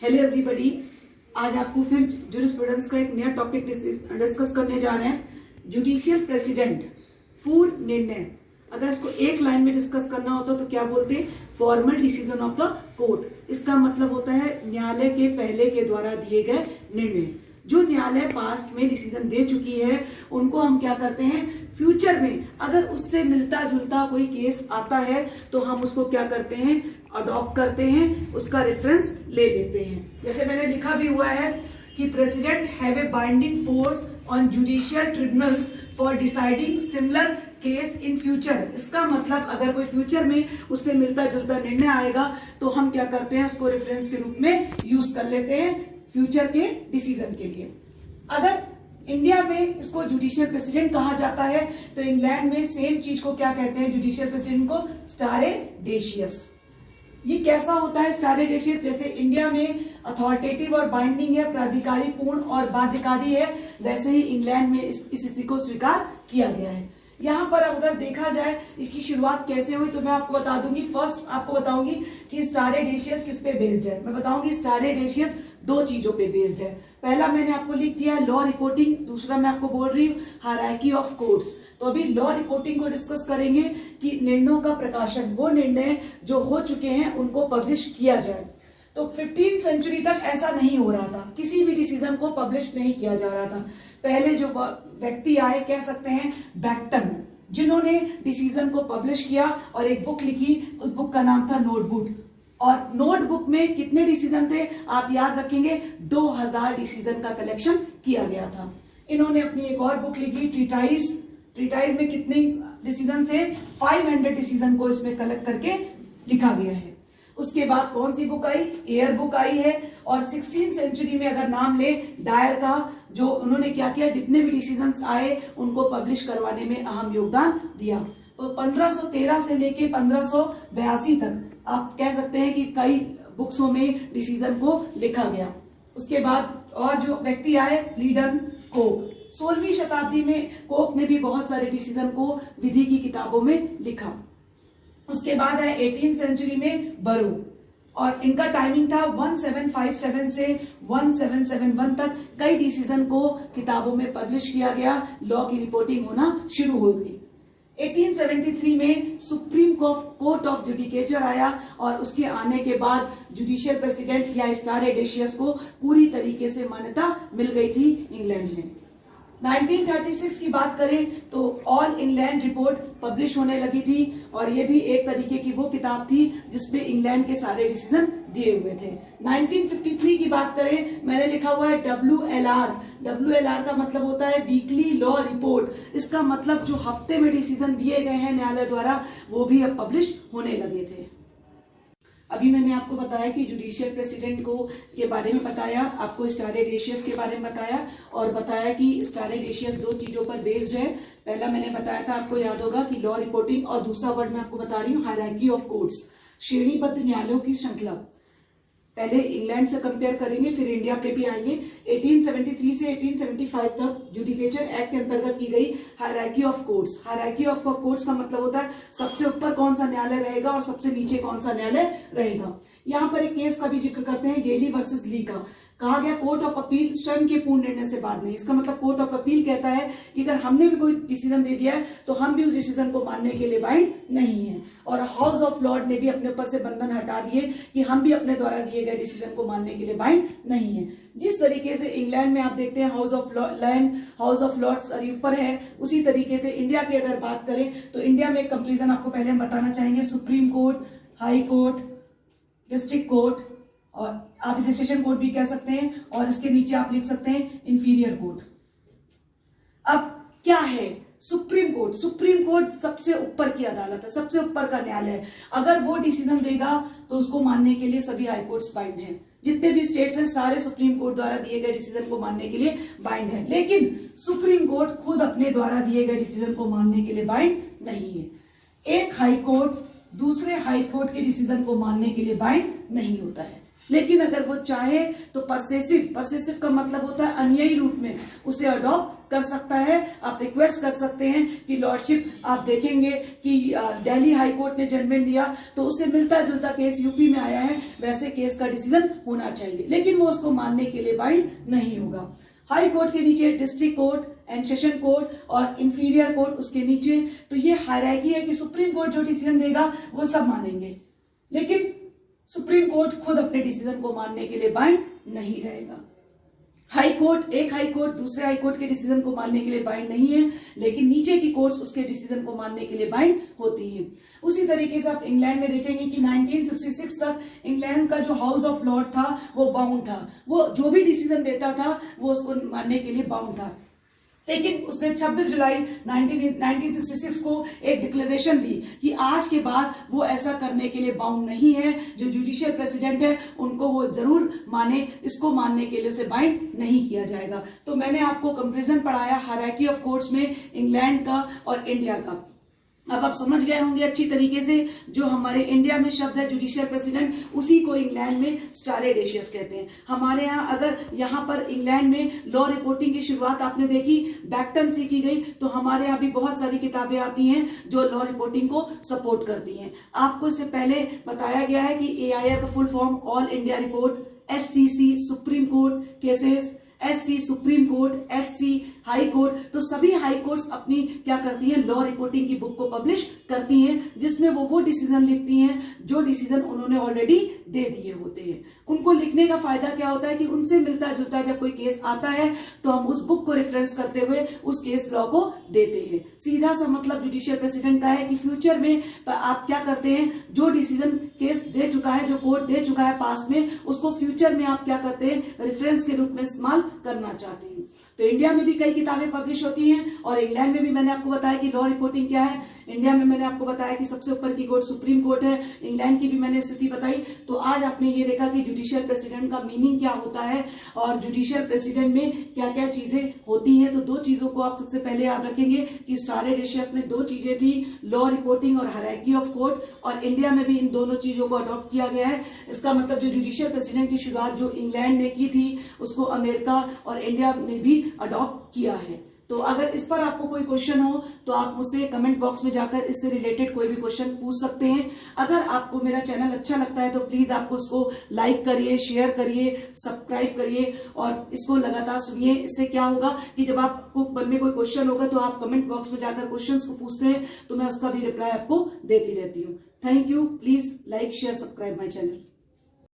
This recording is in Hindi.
हेलो एवरीबॉडी, आज आपको फिर जूरिस्प्रूडेंस का एक नया टॉपिक डिस्कस करने जा रहे हैं। जुडिशियल प्रेसिडेंट, पूर्ण निर्णय। अगर इसको एक लाइन में डिस्कस करना होता तो क्या बोलते हैं? Formal decision of the court. इसका मतलब होता है न्यायालय के पहले के द्वारा दिए गए निर्णय। जो न्यायालय पास्ट में डिसीजन दे चुकी है उनको हम क्या करते हैं, फ्यूचर में अगर उससे मिलता जुलता कोई केस आता है तो हम उसको क्या करते हैं, अडॉप्ट करते हैं, उसका रेफरेंस ले लेते हैं। जैसे मैंने लिखा भी हुआ है कि president have a binding force on judicial tribunals for deciding similar case in future. इसका मतलब अगर कोई फ्यूचर में उससे मिलता जुलता निर्णय आएगा तो हम क्या करते हैं, उसको रेफरेंस के रूप में यूज कर लेते हैं फ्यूचर के डिसीजन के लिए। अगर इंडिया में इसको जुडिशियल प्रेसिडेंट कहा जाता है तो इंग्लैंड में सेम चीज को क्या कहते हैं, जुडिशियल प्रेसिडेंट को स्टारे डेशियस। ये कैसा होता है स्टारे डेशियस? जैसे इंडिया में अथॉरिटेटिव और बाइंडिंग है, प्राधिकारी पूर्ण और बाध्यकारी है, वैसे ही इंग्लैंड में इस स्थिति को स्वीकार किया गया है। यहाँ पर अगर देखा जाए इसकी शुरुआत कैसे हुई तो मैं आपको बता दूंगी। फर्स्ट आपको बताऊंगी कि स्टारे डेशियस किस पे बेस्ड है। मैं बताऊंगी स्टारे डेशियस दो चीजों पे बेस्ड है। पहला मैंने आपको लिख दिया है लॉ रिपोर्टिंग, दूसरा मैं आपको बोल रही हूँ हायरार्की ऑफ कोर्ट्स। तो अभी लॉ रिपोर्टिंग को डिस्कस करेंगे कि निर्णयों का प्रकाशन, वो निर्णय जो हो चुके हैं उनको पब्लिश किया जाए। तो 15वीं सेंचुरी तक ऐसा नहीं हो रहा था, किसी भी डिसीजन को पब्लिश नहीं किया जा रहा था। पहले जो व्यक्ति आए, कह सकते हैं बैक्टन, जिन्होंने डिसीजन को पब्लिश किया और एक बुक लिखी, उस बुक का नाम था नोटबुक। और नोटबुक में कितने डिसीजन थे आप याद रखेंगे, 2000 डिसीजन का कलेक्शन किया गया था। इन्होंने अपनी एक और बुक लिखी ट्रीटाइज। ट्रीटाइज में कितने डिसीजन थे? 500 डिसीजन को इसमें कलेक्ट करके लिखा गया है। उसके बाद कौन सी बुक आई? एयर बुक आई है। और 16वीं सेंचुरी में अगर नाम ले डायर का, जो उन्होंने क्या किया, जितने भी डिसीजंस आए उनको पब्लिश करवाने में अहम योगदान दिया। तो 1513 से लेके 1582 तक आप कह सकते हैं कि कई बुक्सों में डिसीजन को लिखा गया। उसके बाद और जो व्यक्ति आए, लीडन कोक। 16वीं शताब्दी में कोक ने भी बहुत सारे डिसीजन को विधि की किताबों में लिखा। उसके बाद है 18वीं सेंचुरी में बरो, और इनका टाइमिंग था 1757 से 1771 तक। कई डिसीजन को किताबों में पब्लिश किया गया, लॉ की रिपोर्टिंग होना शुरू हो गई। 1873 में सुप्रीम कोर्ट ऑफ जुडिकेचर आया और उसके आने के बाद जुडिशियल प्रेसिडेंट या स्टारे डेशियस को पूरी तरीके से मान्यता मिल गई थी इंग्लैंड में। 1936 की बात करें तो ऑल इंग्लैंड रिपोर्ट पब्लिश होने लगी थी, और ये भी एक तरीके की वो किताब थी जिसपे इंग्लैंड के सारे डिसीजन दिए हुए थे। 1953 की बात करें, मैंने लिखा हुआ है WLR। WLR का मतलब होता है वीकली लॉ रिपोर्ट। इसका मतलब जो हफ्ते में डिसीजन दिए गए हैं न्यायालय द्वारा वो भी अब पब्लिश होने लगे थे। अभी मैंने आपको बताया कि जुडिशियल प्रेसिडेंट को के बारे में बताया, आपको स्टारे डेशियस के बारे में बताया, और बताया कि स्टारे डेशियस दो चीजों पर बेस्ड है। पहला मैंने बताया था, आपको याद होगा, कि लॉ रिपोर्टिंग, और दूसरा वर्ड मैं आपको बता रही हूँ हायरार्की ऑफ कोर्ट्स, श्रेणीबद्ध न्यायालयों की श्रृंखला। पहले इंग्लैंड से कंपेयर करेंगे, फिर इंडिया पे भी आएंगे। 1873 से 1875 तक जुडिकेचर एक्ट के अंतर्गत की गई hierarchy of courts. Hierarchy of courts का मतलब होता है सबसे ऊपर कौन सा न्यायालय रहेगा और सबसे नीचे कौन सा न्यायालय रहेगा। यहाँ पर एक केस का भी जिक्र करते हैं, गेली वर्सेस ली का। कहा गया कोर्ट ऑफ अपील स्वयं के पूर्ण निर्णय से बाद नहीं। इसका मतलब कोर्ट ऑफ अपील कहता है कि अगर हमने भी कोई डिसीजन दे दिया है तो हम भी उस डिसीजन को मानने के लिए बाइंड नहीं है। और हाउस ऑफ लॉर्ड ने भी अपने ऊपर से बंधन हटा दिए कि हम भी अपने द्वारा दिए गए डिसीजन को मानने के लिए बाइंड नहीं है। जिस तरीके से इंग्लैंड में आप देखते हैं house of land, House of Lords ऊपर है, उसी तरीके से इंडिया की अगर बात करें तो इंडिया में एक कंपेरिजन आपको पहले हम बताना चाहेंगे। Supreme court, high court, district court, और आप इसे सेशन कोर्ट भी कह सकते हैं, और इसके नीचे आप लिख सकते हैं इंफीरियर कोर्ट। अब क्या है सुप्रीम कोर्ट? सुप्रीम कोर्ट सबसे ऊपर की अदालत है, सबसे ऊपर का न्यायालय है। अगर वो डिसीजन देगा तो उसको मानने के लिए सभी हाई कोर्ट्स बाइंड हैं। जितने भी स्टेट्स हैं सारे सुप्रीम कोर्ट द्वारा दिए गए डिसीजन को मानने के लिए बाइंड है। लेकिन सुप्रीम कोर्ट खुद अपने द्वारा दिए गए डिसीजन को मानने के लिए बाइंड नहीं है। एक हाई कोर्ट दूसरे हाई कोर्ट के डिसीजन को मानने के लिए बाइंड नहीं होता है। लेकिन अगर वो चाहे तो परसेसिव का मतलब होता है अनुयायी रूप में उसे अडॉप्ट कर सकता है। आप रिक्वेस्ट कर सकते हैं कि लॉर्डशिप, आप देखेंगे कि दिल्ली हाई कोर्ट ने जजमेंट दिया तो उससे मिलता जुलता केस यूपी में आया है, वैसे केस का डिसीजन होना चाहिए, लेकिन वो उसको मानने के लिए बाइंड नहीं होगा। हाई कोर्ट के नीचे district court and session court और इंफीरियर कोर्ट उसके नीचे, तो ये हायरार्की है कि सुप्रीम कोर्ट जो डिसीजन देगा वो सब मानेंगे, लेकिन सुप्रीम कोर्ट खुद अपने डिसीजन को मानने के लिए बाइंड नहीं रहेगा। एक हाई कोर्ट दूसरे हाई कोर्ट के डिसीजन को मानने के लिए बाइंड नहीं है, लेकिन नीचे की कोर्ट्स उसके डिसीजन को मानने के लिए बाइंड होती हैं। उसी तरीके से आप इंग्लैंड में देखेंगे कि 1966 तक इंग्लैंड का जो हाउस ऑफ लॉर्ड था वो बाउंड था, वो जो भी डिसीजन देता था वो उसको मानने के लिए बाउंड था। लेकिन उसने 26 जुलाई 1966 को एक डिक्लेरेशन दी कि आज के बाद वो ऐसा करने के लिए बाउंड नहीं है, जो जुडिशियल प्रेसिडेंट है उनको वो जरूर माने, इसको मानने के लिए उसे बाइंड नहीं किया जाएगा। तो मैंने आपको कंपैरिजन पढ़ाया हायरार्की ऑफ कोर्ट्स में इंग्लैंड का और इंडिया का। अब आप समझ गए होंगे अच्छी तरीके से, जो हमारे इंडिया में शब्द है जुडिशियल प्रेसिडेंट, उसी को इंग्लैंड में स्टारे डेशियस कहते हैं। हमारे यहाँ अगर यहाँ पर इंग्लैंड में लॉ रिपोर्टिंग की शुरुआत आपने देखी बैक्टन से की गई, तो हमारे यहाँ भी बहुत सारी किताबें आती हैं जो लॉ रिपोर्टिंग को सपोर्ट करती हैं। आपको इससे पहले बताया गया है कि AIR का full form all India report, SCC supreme court cases, SC supreme court, SC high court. तो सभी हाई कोर्ट्स अपनी क्या करती हैं, लॉ रिपोर्टिंग की बुक को पब्लिश करती हैं, जिसमें वो डिसीजन लिखती हैं जो डिसीजन उन्होंने ऑलरेडी दे दिए होते हैं। उनको लिखने का फायदा क्या होता है कि उनसे मिलता जुलता जब कोई केस आता है तो हम उस बुक को रेफरेंस करते हुए उस केस लॉ को देते हैं। सीधा सा मतलब जुडिशियल प्रेसिडेंट का है कि फ्यूचर में आप क्या करते हैं, जो डिसीजन केस दे चुका है, जो कोर्ट दे चुका है पास्ट में, उसको फ्यूचर में आप क्या करते हैं, रेफरेंस के रूप में इस्तेमाल करना चाहते हैं। तो इंडिया में भी कई किताबें पब्लिश होती हैं और इंग्लैंड में भी मैंने आपको बताया कि लॉ रिपोर्टिंग क्या है। इंडिया में मैंने आपको बताया कि सबसे ऊपर की कोर्ट सुप्रीम कोर्ट है, इंग्लैंड की भी मैंने स्थिति बताई। तो आज आपने ये देखा कि जुडिशियल प्रेसिडेंट का मीनिंग क्या होता है और जुडिशियल प्रेसिडेंट में क्या क्या चीजें होती हैं। तो दो चीजों को आप सबसे पहले याद रखेंगे कि स्टारे डेशियस में दो चीजें थी, लॉ रिपोर्टिंग और हायरार्की ऑफ कोर्ट, और इंडिया में भी इन दोनों चीजों को अडॉप्ट किया गया है। इसका मतलब जो जुडिशियल प्रेसिडेंट की शुरुआत जो इंग्लैंड ने की थी उसको अमेरिका और इंडिया ने भी अडॉप्ट किया है। तो अगर इस पर आपको कोई क्वेश्चन हो तो आप मुझसे कमेंट बॉक्स में जाकर इससे रिलेटेड कोई भी क्वेश्चन पूछ सकते हैं। अगर आपको मेरा चैनल अच्छा लगता है तो प्लीज आपको उसको लाइक करिए, शेयर करिए, सब्सक्राइब करिए और इसको लगातार सुनिए। इससे क्या होगा कि जब आपको मन में कोई क्वेश्चन होगा तो आप कमेंट बॉक्स में जाकर क्वेश्चन को पूछते हैं तो मैं उसका भी रिप्लाई आपको देती रहती हूँ। Thank you. Please like share subscribe my channel.